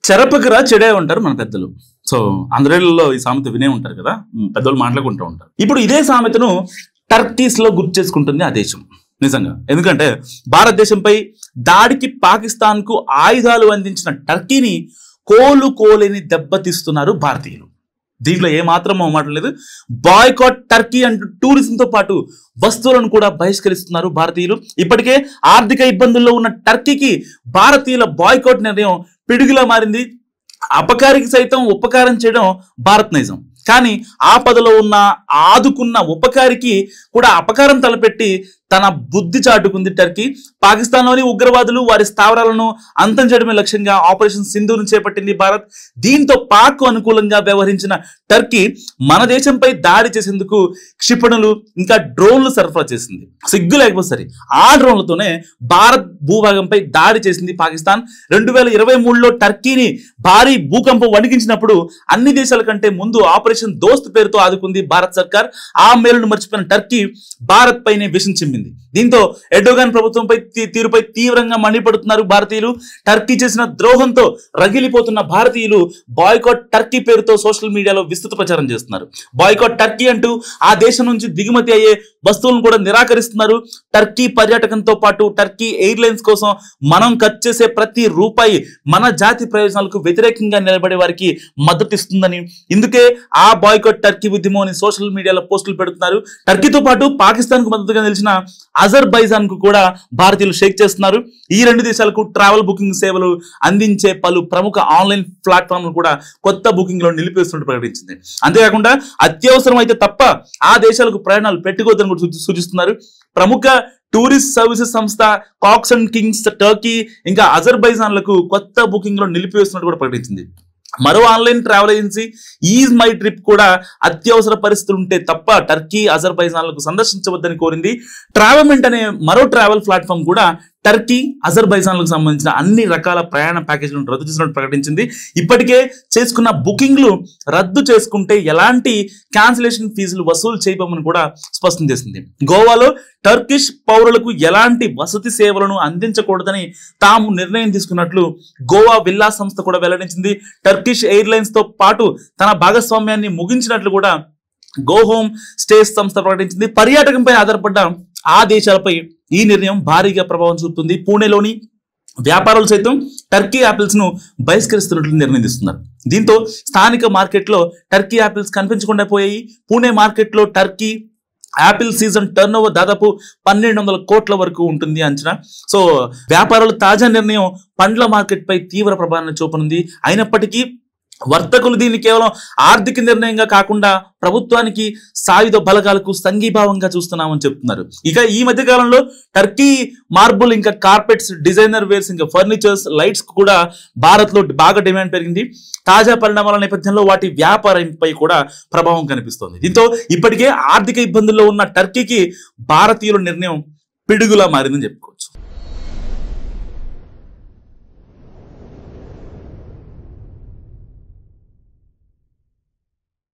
చెరపకరా చెడే ఉంటారు మన పెద్దలు. సో ఆంధ్రేళ్లలో ఈ సామెత వినే ఉంటారు కదా, పెద్దలు మాట్లాడుకుంటూ ఉంటారు. ఇప్పుడు ఇదే సామెతను టర్కీస్ లో గుర్తు చేసుకుంటుంది ఆ దేశం నిజంగా. ఎందుకంటే భారతదేశంపై దాడికి పాకిస్తాన్ కు ఆయుధాలు అందించిన టర్కీని కోలుకోలేని దెబ్బతీస్తున్నారు భారతీయులు. దీంట్లో ఏమాత్రం మాట్లాడలేదు. బాయ్కాట్ టర్కీ అంటూ టూరిజంతో పాటు వస్తువులను కూడా బహిష్కరిస్తున్నారు భారతీయులు. ఇప్పటికే ఆర్థిక ఇబ్బందుల్లో ఉన్న టర్కీకి భారతీయుల బాయ్కాట్ నిర్ణయం పిడుగులా మారింది. అపకారికి సైతం ఉపకారం చేయడం భారత్ నైజం. కానీ ఆపదలో ఉన్న ఆదుకున్న ఉపకారికి కూడా అపకారం తలపెట్టి తన బుద్ధి చాటుకుంది టర్కీ. పాకిస్తాన్లోని ఉగ్రవాదులు వారి స్థావరాలను అంతం చేయడమే లక్ష్యంగా ఆపరేషన్ సింధూర్ను చేపట్టింది భారత్. దీంతో పాక్ అనుకూలంగా వ్యవహరించిన టర్కీ మన దేశంపై దాడి చేసేందుకు క్షిపణులు ఇంకా డ్రోన్లు సరఫరా చేసింది. సిగ్గు లేకపోతే సరే ఆ డ్రోన్లతోనే భారత్ భూభాగంపై దాడి చేసింది పాకిస్తాన్. 2023లో టర్కీని భారీ భూకంపం వణికించినప్పుడు అన్ని దేశాల కంటే ముందు ఆపరేషన్ దోస్త్ పేరుతో ఆదుకుంది భారత్ సర్కార్. ఆ మేలును మర్చిపోయిన టర్కీ భారత్ పైనే విషం చిమ్మింది. దీంతో ఎర్డోగాన్ ప్రభుత్వంపై తీరుపై తీవ్రంగా మండిపడుతున్నారు భారతీయులు. టర్కీ చేసిన ద్రోహంతో రగిలిపోతున్న భారతీయులు బాయ్కాట్ టర్కీ పేరుతో సోషల్ మీడియాలో విస్తృత ప్రచారం చేస్తున్నారు. బాయ్కాట్ టర్కీ అంటూ ఆ దేశం నుంచి దిగుమతి అయ్యే వస్తువులను కూడా నిరాకరిస్తున్నారు. టర్కీ పర్యాటకంతో పాటు టర్కీ ఎయిర్లైన్స్ కోసం మనం ఖర్చు చేసే ప్రతి రూపాయి మన జాతి ప్రయోజనాలకు వ్యతిరేకంగా నిలబడే వారికి మద్దతు ఇస్తుందని, ఇందుకే ఆ బాయ్కాట్ టర్కీ ఉద్యమం అని సోషల్ మీడియాలో పోస్టులు పెడుతున్నారు. టర్కీతో పాటు పాకిస్తాన్ కు మద్దతుగా నిలిచిన అజర్బైజాన్ కు కూడా భారతీయులు షేక్ చేస్తున్నారు. ఈ రెండు దేశాలకు ట్రావెల్ బుకింగ్ సేవలు అందించే పలు ప్రముఖ ఆన్లైన్ ప్లాట్ఫామ్లు కూడా కొత్త బుకింగ్ లో నిలిపేస్తున్నట్టు ప్రకటించింది. అంతేకాకుండా అత్యవసరం అయితే తప్ప ఆ దేశాలకు ప్రయాణాలు పెట్టుకోవద్దని కూడా సూచిస్తున్నారు. ప్రముఖ టూరిస్ట్ సర్వీసెస్ సంస్థ కాక్స్ అండ్ కింగ్స్ టర్కీ ఇంకా అజర్బైజాన్లకు కొత్త బుకింగ్ లో నిలిపివేస్తున్నట్టు కూడా ప్రకటించింది. మరో online travel agency is my trip కూడా అత్యవసర పరిస్థితులు ఉంటే తప్ప టర్కీ అజర్బైజాన్లకు సందర్శించవద్దని కోరింది. ట్రావెల్మెంట్ అనే మరో ట్రావెల్ ప్లాట్ఫామ్ కూడా టర్కీ అజర్బైజాన్లకు సంబంధించిన అన్ని రకాల ప్రయాణ ప్యాకేజీలను రద్దు చేసినట్టు ప్రకటించింది. ఇప్పటికే చేసుకున్న బుకింగ్లు రద్దు చేసుకుంటే ఎలాంటి క్యాన్సిలేషన్ ఫీజులు వసూలు చేయబోమని కూడా స్పష్టం చేసింది. గోవాలో టర్కిష్ పౌరులకు ఎలాంటి వసతి సేవలను అందించకూడదని తాము నిర్ణయం తీసుకున్నట్లు గోవా విల్లా సంస్థ కూడా వెల్లడించింది. టర్కిష్ ఎయిర్లైన్స్ తో పాటు తన భాగస్వామ్యాన్ని ముగించినట్లు కూడా గో హోమ్ స్టేస్ సంస్థ ప్రకటించింది. పర్యాటకంపై ఆధారపడ్డ ఆ దేశాలపై ఈ నిర్ణయం భారీగా ప్రభావం చూపుతుంది. పూణేలోని వ్యాపారులు సైతం టర్కీ యాపిల్స్ ను బహిష్కరిస్తున్నట్లు నిర్ణయిస్తున్నారు. దీంతో స్థానిక మార్కెట్లో టర్కీ యాపిల్స్ కనిపించకుండా పోయాయి. పూణే మార్కెట్లో Turkey Apple season turn over దాదాపు 1200 కోట్ల వరకు ఉంటుంది అంచనా. సో వ్యాపారుల తాజా నిర్ణయం పండ్ల మార్కెట్ పై తీవ్ర ప్రభావాన్ని చూపనుంది. అయినప్పటికీ వర్తకులు దీన్ని కేవలం ఆర్థిక నిర్ణయంగా కాకుండా ప్రభుత్వానికి సాయుధ బలగాలకు సంఘీభావంగా చూస్తున్నామని చెప్తున్నారు. ఇక ఈ మధ్య కాలంలో టర్కీ మార్బుల్ ఇంకా కార్పెట్స్, డిజైనర్ వేర్స్ ఇంకా ఫర్నిచర్స్, లైట్స్ కూడా భారత్ లో బాగా డిమాండ్ పెరిగింది. తాజా పరిణామాల నేపథ్యంలో వాటి వ్యాపారంపై కూడా ప్రభావం కనిపిస్తోంది. దీంతో ఇప్పటికే ఆర్థిక ఇబ్బందుల్లో ఉన్న టర్కీకి భారతీయుల నిర్ణయం పిడుగులా మారిందని చెప్పుకోవచ్చు.